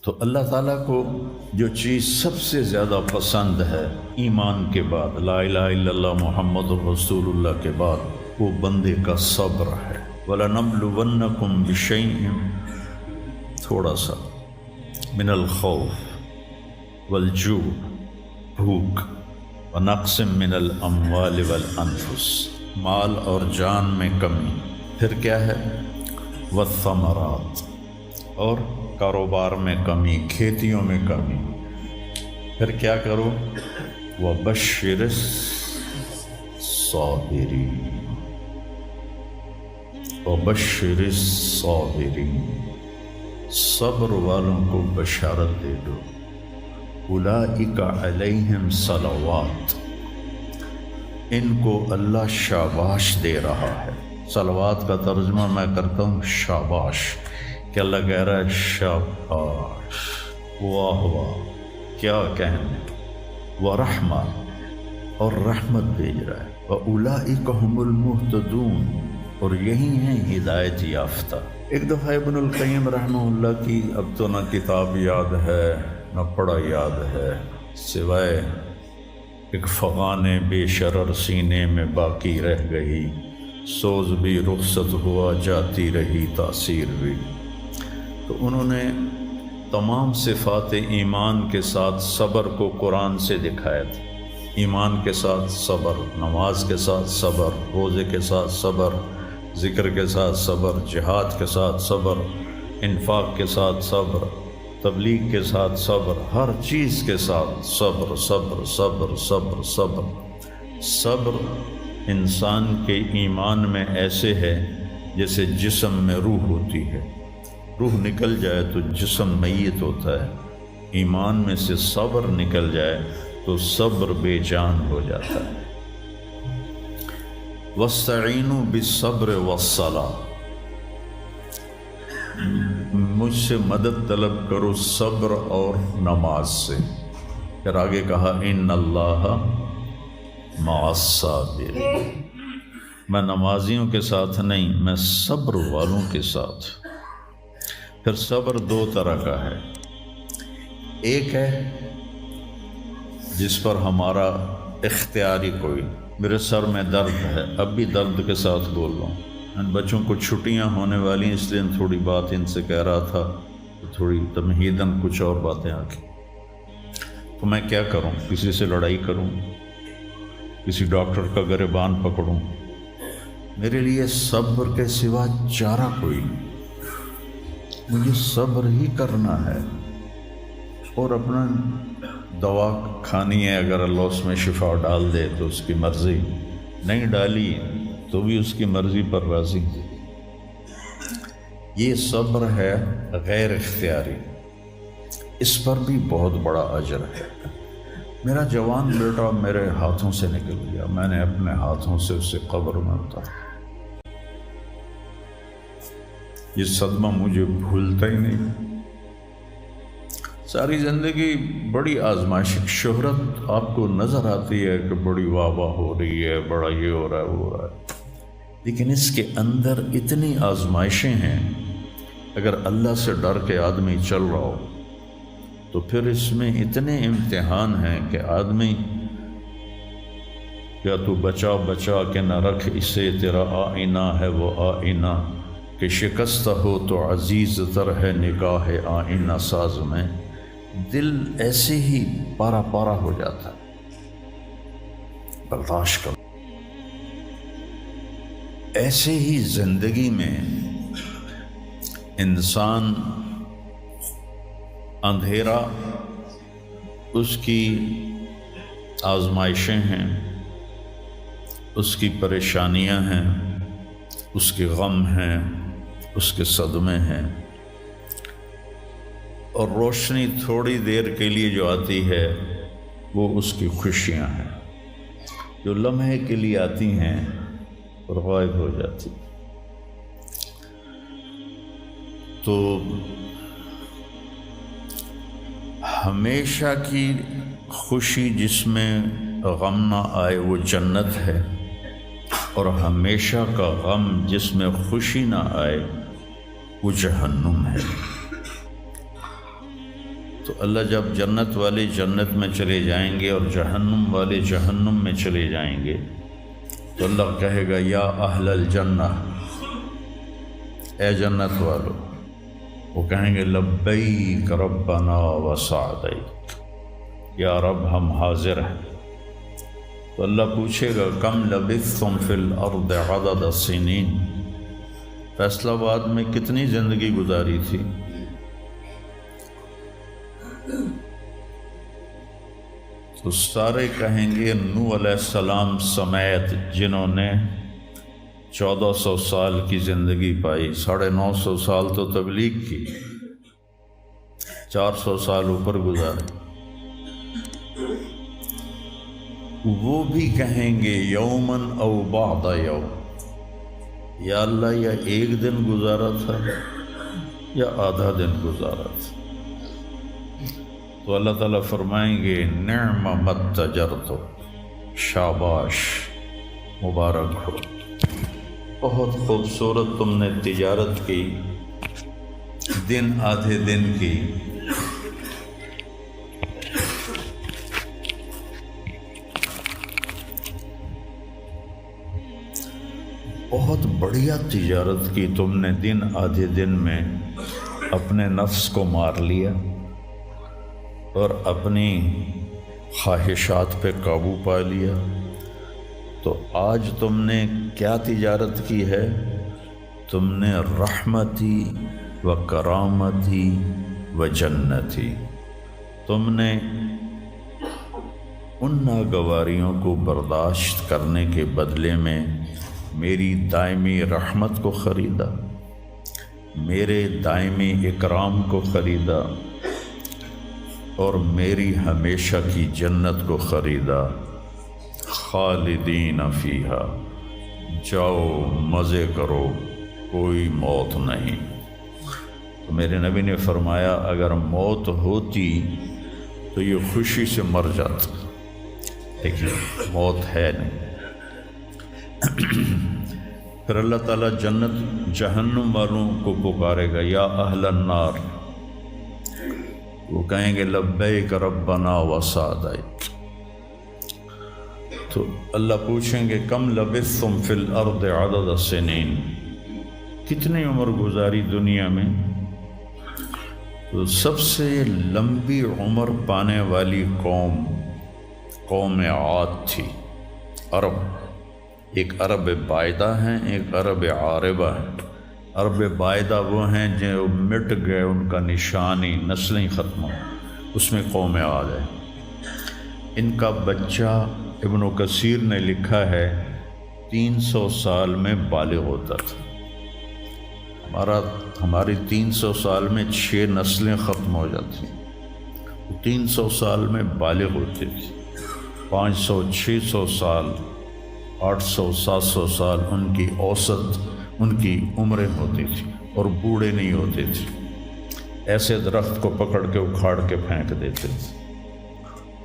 تو اللہ تعالیٰ کو جو چیز سب سے زیادہ پسند ہے ایمان کے بعد، لا الہ الا اللہ محمد رسول اللہ کے بعد، وہ بندے کا صبر ہے۔ وَلَنَبْلُوَنَّكُمْ بِشَيْءٍ، تھوڑا سا، من الخوف والجوع، بھوک، وَنَقْصٍ مِّنَ الْأَمْوَالِ وَالْأَنفُسِ، مال اور جان میں کمی، پھر کیا ہے، وَالثَّمَرَاتِ، اور کاروبار میں کمی، کھیتیوں میں کمی، پھر کیا کرو، وَبَشِّرِ الصَّابِرِينَ، وَبَشِّرِ الصَّابِرِينَ، صبر والوں کو بشارت دے دو، اولئک علیہم صلوات، ان کو اللہ شاباش دے رہا ہے۔ صلوات کا ترجمہ میں کرتا ہوں شاباش، کہ اللہ کہہ رہا ہے شاباش، واہ واہ، کیا کہنے، ورحمہ، اور رحمت بھیج رہا ہے، وَأُولَئِكَ هُمُ الْمُهْتَدُونَ، اور یہی ہیں ہدایت یافتہ۔ ایک دفعہ ابن القیم رحمہ اللہ کی اب تو نہ کتاب یاد ہے نہ پڑھا یاد ہے، سوائے ایک فغان بے شرر سینے میں باقی رہ گئی، سوز بھی رخصت ہوا جاتی رہی تاثیر بھی۔ تو انہوں نے تمام صفات ایمان کے ساتھ صبر کو قرآن سے دکھایا تھا۔ ایمان کے ساتھ صبر، نماز کے ساتھ صبر، روزے کے ساتھ صبر، ذکر کے ساتھ صبر، جہاد کے ساتھ صبر، انفاق کے ساتھ صبر، تبلیغ کے ساتھ صبر، ہر چیز کے ساتھ صبر صبر صبر صبر صبر۔ صبر انسان کے ایمان میں ایسے ہے جیسے جسم میں روح ہوتی ہے، روح نکل جائے تو جسم میت ہوتا ہے، ایمان میں سے صبر نکل جائے تو صبر بے جان ہو جاتا ہے۔ وَاسْتَعِینُوا بِالصَّبْرِ وَالصَّلَاةِ، مجھ سے مدد طلب کرو صبر اور نماز سے۔ پھر آگے کہا اِنَّ اللَّهَ مَعَ الصَّابِرِينَ، میں نمازیوں کے ساتھ نہیں، میں صبر والوں کے ساتھ۔ پھر صبر دو طرح کا ہے، ایک ہے جس پر ہمارا اختیاری کوئی، میرے سر میں درد ہے، اب بھی درد کے ساتھ بول رہا ہوں، ان بچوں کو چھٹیاں ہونے والی ہیں، اس لیے تھوڑی بات ان سے کہہ رہا تھا، تھوڑی تمہیداً کچھ اور باتیں آ گئی، تو میں کیا کروں، کسی سے لڑائی کروں، کسی ڈاکٹر کا گریبان پکڑوں؟ میرے لیے صبر کے سوا چارہ کوئی نہیں، مجھے صبر ہی کرنا ہے، اور اپنا دوا کھانی ہے، اگر اللہ اس میں شفا ڈال دے تو اس کی مرضی، نہیں ڈالی تو بھی اس کی مرضی پر راضی۔ یہ صبر ہے غیر اختیاری، اس پر بھی بہت بڑا اجر ہے۔ میرا جوان بیٹا میرے ہاتھوں سے نکل گیا، میں نے اپنے ہاتھوں سے اسے قبر میں اتارا، یہ صدمہ مجھے بھولتا ہی نہیں۔ ساری زندگی بڑی آزمائش، شہرت آپ کو نظر آتی ہے کہ بڑی واہ واہ ہو رہی ہے، بڑا یہ ہو رہا ہے وہ ہو رہا ہے، لیکن اس کے اندر اتنی آزمائشیں ہیں، اگر اللہ سے ڈر کے آدمی چل رہا ہو تو پھر اس میں اتنے امتحان ہیں کہ آدمی یا تو بچا بچا کے نہ رکھ اسے، تیرا آئینہ ہے وہ آئینہ، کہ شکستہ ہو تو عزیز تر ہے نگاہ آئینہ ساز میں۔ دل ایسے ہی پارا پارا ہو جاتا ہے، برداشت کرو۔ ایسے ہی زندگی میں انسان اندھیرا اس کی آزمائشیں ہیں، اس کی پریشانیاں ہیں، اس کے غم ہیں، اس کے صدمے ہیں، اور روشنی تھوڑی دیر کے لیے جو آتی ہے وہ اس کی خوشیاں ہیں، جو لمحے کے لیے آتی ہیں اور غائب ہو جاتی۔ تو ہمیشہ کی خوشی جس میں غم نہ آئے وہ جنت ہے، اور ہمیشہ کا غم جس میں خوشی نہ آئے وہ جہنم ہے۔ تو اللہ جب جنت والے جنت میں چلے جائیں گے اور جہنم والے جہنم میں چلے جائیں گے تو اللہ کہے گا یا اہل الجنہ، اے جنت والو، وہ کہیں گے لبیک ربنا وسعدیک، یا رب ہم حاضر ہیں۔ تو اللہ پوچھے گا کم لبثتم فی الارض عدد السنین، فیصل آباد میں کتنی زندگی گزاری تھی؟ تو سارے کہیں گے نوح علیہ السلام سمیت جنہوں نے 1400 سال کی زندگی پائی، 950 سال تو تبلیغ کی، 400 سال اوپر گزارے، وہ بھی کہیں گے یومن او بعد یوم، یا اللہ یا ایک دن گزارا تھا یا آدھا دن گزارا تھا۔ تو اللہ تعالیٰ فرمائیں گے نعم متجرت، شاباش، مبارک ہو، بہت خوبصورت تم نے تجارت کی، دن آدھے دن کی، بہت بڑھیا تجارت کی تم نے، دن آدھے دن میں اپنے نفس کو مار لیا اور اپنی خواہشات پہ قابو پا لیا۔ تو آج تم نے کیا تجارت کی ہے؟ تم نے رحمتی و کرامتی و جنتی، تم نے ان ناگواریوں کو برداشت کرنے کے بدلے میں میری دائمی رحمت کو خریدا، میرے دائمی اکرام کو خریدا، اور میری ہمیشہ کی جنت کو خریدا۔ خالدین فیہا، جاؤ مزے کرو، کوئی موت نہیں۔ تو میرے نبی نے فرمایا اگر موت ہوتی تو یہ خوشی سے مر جاتا، لیکن موت ہے نہیں۔ پھر اللہ تعالیٰ جنت جہنم والوں کو پکارے گا یا اہل النار، وہ کہیں گے لبیک ربنا وسعدیک۔ تو اللہ پوچھیں گے کم لبثتم فی الارض عدد السنین، کتنی عمر گزاری دنیا میں؟ تو سب سے لمبی عمر پانے والی قوم عاد تھی، عرب۔ ایک عرب بائدہ ہیں، ایک عرب عاربہ ہیں۔ عرب بائدہ وہ ہیں جو مٹ گئے، ان کا نشانی نسلیں ختم ہو، اس میں قوم عاد ہے۔ ان کا بچہ ابن کثیر نے لکھا ہے 300 سال میں بالغ ہوتا تھا۔ ہماری 300 سال میں 6 نسلیں ختم ہو جاتی، 300 سال میں بالغ ہوتی تھی۔ 500 600 سال 800 700 سال ان کی اوسط ان کی عمریں ہوتی تھی، اور بوڑھے نہیں ہوتے تھے۔ ایسے درخت کو پکڑ کے اکھاڑ کے پھینک دیتے تھے،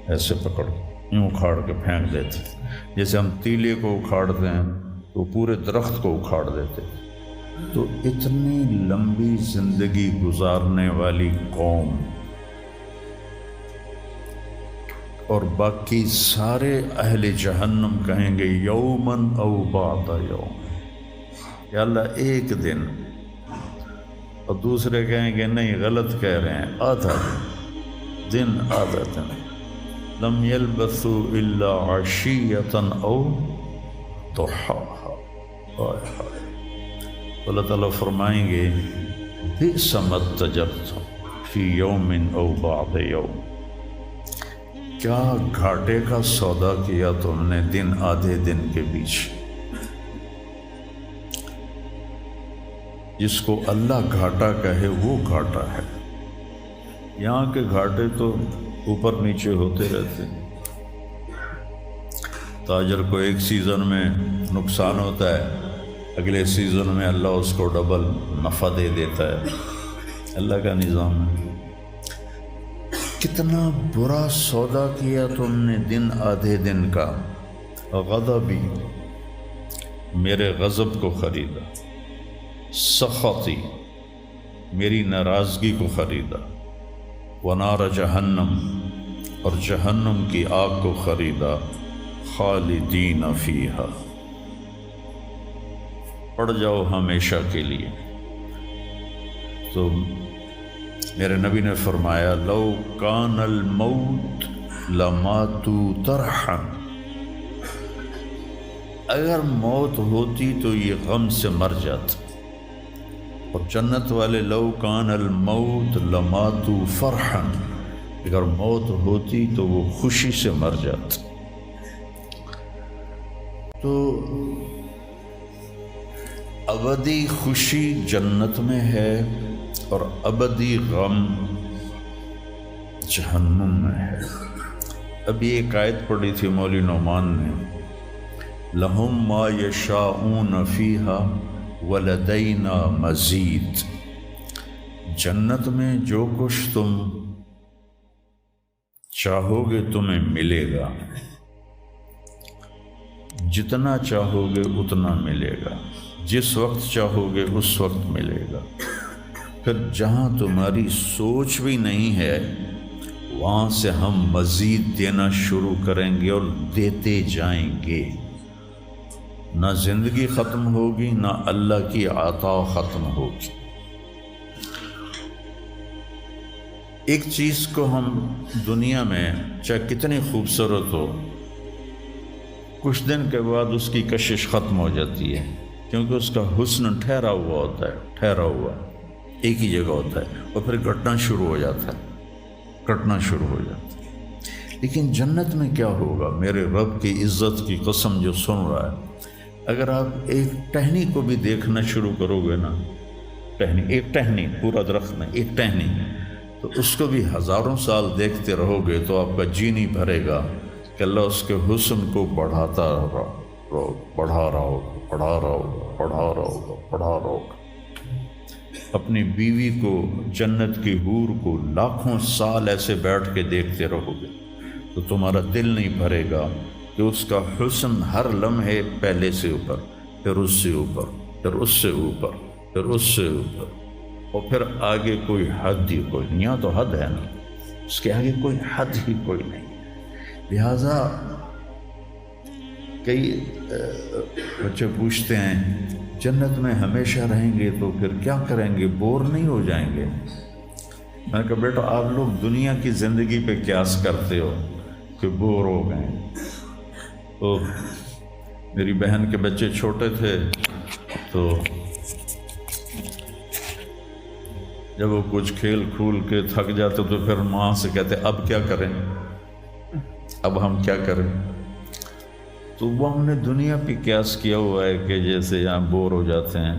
ایسے پکڑ یوں اکھاڑ کے پھینک دیتے، جیسے ہم تیلے کو اکھاڑتے ہیں تو پورے درخت کو اکھاڑ دیتے۔ تو اتنی لمبی زندگی گزارنے والی قوم، اور باقی سارے اہل جہنم کہیں گے یومن او بعد یوم، یا اللہ ایک دن، اور دوسرے کہیں گے نہیں غلط کہہ رہے ہیں، آدھا دن آدھا دن۔ لم یلبثوا الا عشیۃ او ضحاہا۔ اللہ تعالیٰ فرمائیں گے بئس ما اتجرتم فی یوم او بعد یوم، کیا گھاٹے کا سودا کیا تم نے دن آدھے دن کے بیچ۔ جس کو اللہ گھاٹا کہے وہ گھاٹا ہے، یہاں کے گھاٹے تو اوپر نیچے ہوتے رہتے ہیں۔ تاجر کو ایک سیزن میں نقصان ہوتا ہے، اگلے سیزن میں اللہ اس کو ڈبل نفع دے دیتا ہے، اللہ کا نظام ہے۔ کتنا برا سودا کیا تم نے دن آدھے دن کا۔ غضبی، میرے غضب کو خریدا، سخطی، میری ناراضگی کو خریدا، ونار جہنم، اور جہنم کی آگ کو خریدا، خالدین فیہا، پڑ جاؤ ہمیشہ کے لیے۔ تو میرے نبی نے فرمایا لو کان الموت لماتوا طرحا، اگر موت ہوتی تو یہ غم سے مر جاتے، اور جنت والے لو کان الموت لماتوا فرحا، اگر موت ہوتی تو وہ خوشی سے مر جاتے۔ تو ابدی خوشی جنت میں ہے اور ابدی غم جہنم میں ہے۔ ابھی ایک آیت پڑھی تھی مولوی نعمان نے، لہم ما یشاءون فیہا ولدینا مزید، جنت میں جو کچھ تم چاہو گے تمہیں ملے گا، جتنا چاہو گے اتنا ملے گا، جس وقت چاہو گے اس وقت ملے گا۔ پھر جہاں تمہاری سوچ بھی نہیں ہے وہاں سے ہم مزید دینا شروع کریں گے اور دیتے جائیں گے، نہ زندگی ختم ہوگی نہ اللہ کی عطا ختم ہوگی۔ ایک چیز کو ہم دنیا میں چاہے کتنی خوبصورت ہو، کچھ دن کے بعد اس کی کشش ختم ہو جاتی ہے، کیونکہ اس کا حسن ٹھہرا ہوا ہوتا ہے، ٹھہرا ہوا ایک ہی جگہ ہوتا ہے، اور پھر گھٹنا شروع ہو جاتا ہے، کٹنا شروع ہو جاتا ہے۔ لیکن جنت میں کیا ہوگا؟ میرے رب کی عزت کی قسم جو سن رہا ہے، اگر آپ ایک ٹہنی کو بھی دیکھنا شروع کرو گے نا، ایک ٹہنی، پورا درخت نہیں، ایک ٹہنی، تو اس کو بھی ہزاروں سال دیکھتے رہو گے تو آپ کا جی نہیں بھرے گا کہ اللہ اس کے حسن کو بڑھاتا رہو، بڑھا رہا ہوگا، بڑھا رہا ہوگا، بڑھا رہا ہوگا، بڑھا رہا ہوگا۔ اپنی بیوی کو، جنت کی حور کو لاکھوں سال ایسے بیٹھ کے دیکھتے رہو گے تو تمہارا دل نہیں بھرے گا کہ اس کا حسن ہر لمحے پہلے سے اوپر، پھر اس سے اوپر، پھر اس سے اوپر، پھر اس سے اوپر، اور پھر آگے کوئی حد ہی کوئی نہیں۔ یہاں تو حد ہے نا، اس کے آگے کوئی حد ہی کوئی نہیں۔ لہٰذا کئی بچے پوچھتے ہیں جنت میں ہمیشہ رہیں گے تو پھر کیا کریں گے، بور نہیں ہو جائیں گے؟ میں نے کہا بیٹا آپ لوگ دنیا کی زندگی پہ قیاس کرتے ہو کہ بور ہو گئے۔ تو میری بہن کے بچے چھوٹے تھے تو جب وہ کچھ کھیل کھول کے تھک جاتے تو پھر ماں سے کہتے اب کیا کریں، اب ہم کیا کریں؟ تو وہ ہم نے دنیا پہ قیاس کیا ہوا ہے کہ جیسے یہاں بور ہو جاتے ہیں،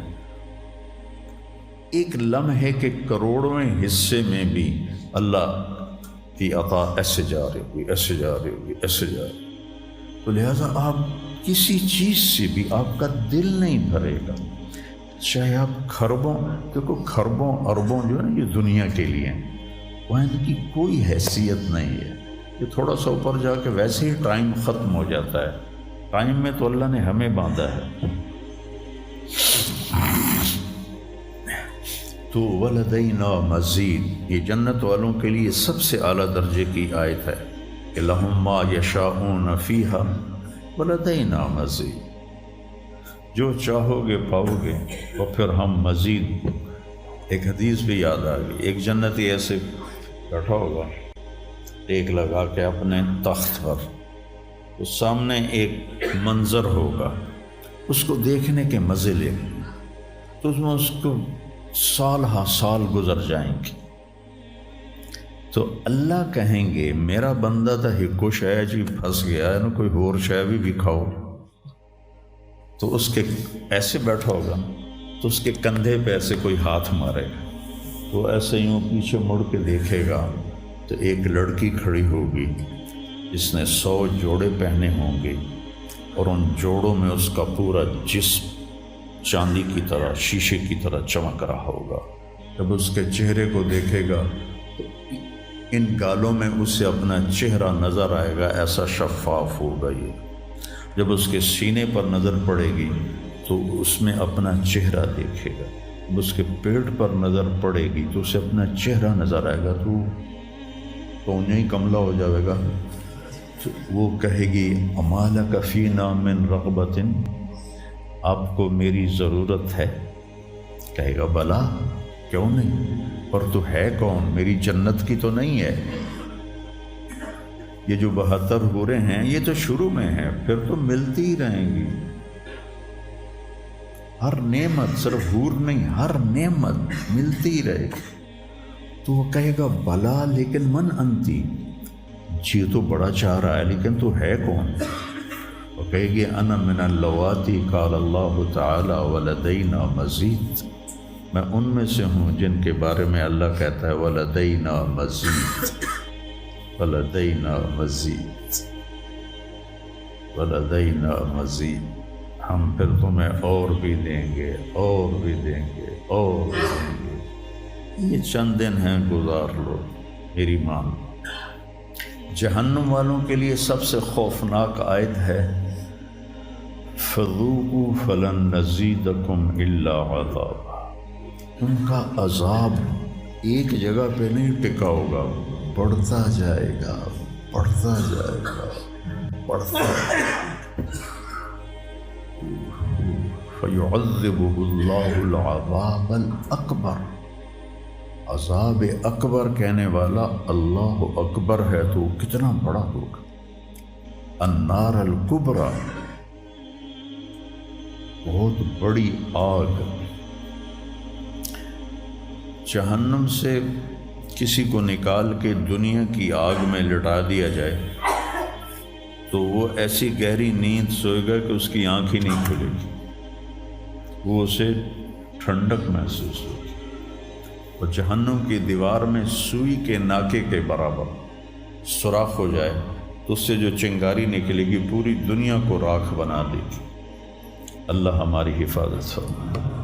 ایک لمحے کے کروڑویں حصے میں بھی اللہ کی عطا ایسے جا رہی ہوگی، ایسے جا رہی ہوگی، ایسے جا رہی ہوگی۔ تو لہٰذا آپ کسی چیز سے بھی آپ کا دل نہیں بھرے گا، چاہے آپ خربوں، دیکھو خربوں اربوں جو ہے نا یہ دنیا کے لیے ہیں، وہاں ان کی کوئی حیثیت نہیں ہے۔ یہ تھوڑا سا اوپر جا کے ویسے ہی ٹائم ختم ہو جاتا ہے، ٹائم میں تو اللہ نے ہمیں باندھا ہے۔ تو ولدینا مزید، یہ جنت والوں کے لیے سب سے اعلیٰ درجے کی آیت ہے کہ لہم ما یشاءون فیہا ولدینا مزید، جو چاہو گے پاؤ گے، اور پھر ہم مزید۔ ایک حدیث بھی یاد آ گئی، ایک جنتی ایسے بیٹھا ہوگا ٹیک لگا کے اپنے تخت پر، تو سامنے ایک منظر ہوگا، اس کو دیکھنے کے مزے لے، تو اس میں اس کو سال ہا سال گزر جائیں گے۔ تو اللہ کہیں گے میرا بندہ تھا ہکو شے جی پھنس گیا ہے نا، کوئی اور شے بھی کھاؤ۔ تو اس کے ایسے بیٹھا ہوگا تو اس کے کندھے پہ ایسے کوئی ہاتھ مارے گا، تو ایسے یوں پیچھے مڑ کے دیکھے گا تو ایک لڑکی کھڑی ہوگی جس نے 100 جوڑے پہنے ہوں گے، اور ان جوڑوں میں اس کا پورا جسم چاندی کی طرح، شیشے کی طرح چمک رہا ہوگا۔ جب اس کے چہرے کو دیکھے گا تو ان گالوں میں اسے اپنا چہرہ نظر آئے گا، ایسا شفاف ہوگا یہ۔ جب اس کے سینے پر نظر پڑے گی تو اس میں اپنا چہرہ دیکھے گا، جب اس کے پیٹ پر نظر پڑے گی تو اسے اپنا چہرہ نظر آئے گا، تو تو انہیں ہی کملا ہو جائے گا. تو وہ کہے گی اما لک فینا من رغبۃ، آپ کو میری ضرورت ہے؟ کہے گا بلا، کیوں نہیں، پر تو ہے کون، میری جنت کی تو نہیں ہے. یہ جو 72 حوریں ہیں یہ تو شروع میں ہیں، پھر تو ملتی ہی رہیں گی. ہر نعمت، صرف حور نہیں، ہر نعمت ملتی ہی رہے گی. تو وہ کہے گا بلا لیکن من انتی، جی تو بڑا چاہ رہا ہے لیکن تو ہے کون؟ وہ کہے گی انا من اللواتی قال اللہ تعالی ولدینا مزید، میں ان میں سے ہوں جن کے بارے میں اللہ کہتا ہے ولدینا مزید، ولدینا مزید، ولدینا مزید، ہم پھر تمہیں اور بھی دیں گے، اور بھی دیں گے، اور بھی دیں گے. یہ چند دن ہیں، گزار لو، میری مان. جہنم والوں کے لیے سب سے خوفناک آیت ہے فذوقوا فلن نزیدکم الا عذابا. ان کا عذاب ایک جگہ پہ نہیں ٹکا ہوگا، بڑھتا جائے گا، بڑھتا جائے گا، بڑھتا جائے گا. فَيُعَذِّبُهُ اللَّهُ الْعَذَابَ الْأَكْبَرَ. عذاب اکبر کہنے والا اللہ اکبر ہے تو کتنا بڑا ہوگا. النار الکبریٰ، بہت بڑی آگ. جہنم سے کسی کو نکال کے دنیا کی آگ میں لٹا دیا جائے تو وہ ایسی گہری نیند سوئے گا کہ اس کی آنکھ ہی نہیں کھلے گی، وہ اسے ٹھنڈک محسوس ہوگی. اور جہنم کی دیوار میں سوئی کے ناکے کے برابر سوراخ ہو جائے تو اس سے جو چنگاری نکلے گی پوری دنیا کو راکھ بنا دے گی. اللہ ہماری حفاظت فرمائے.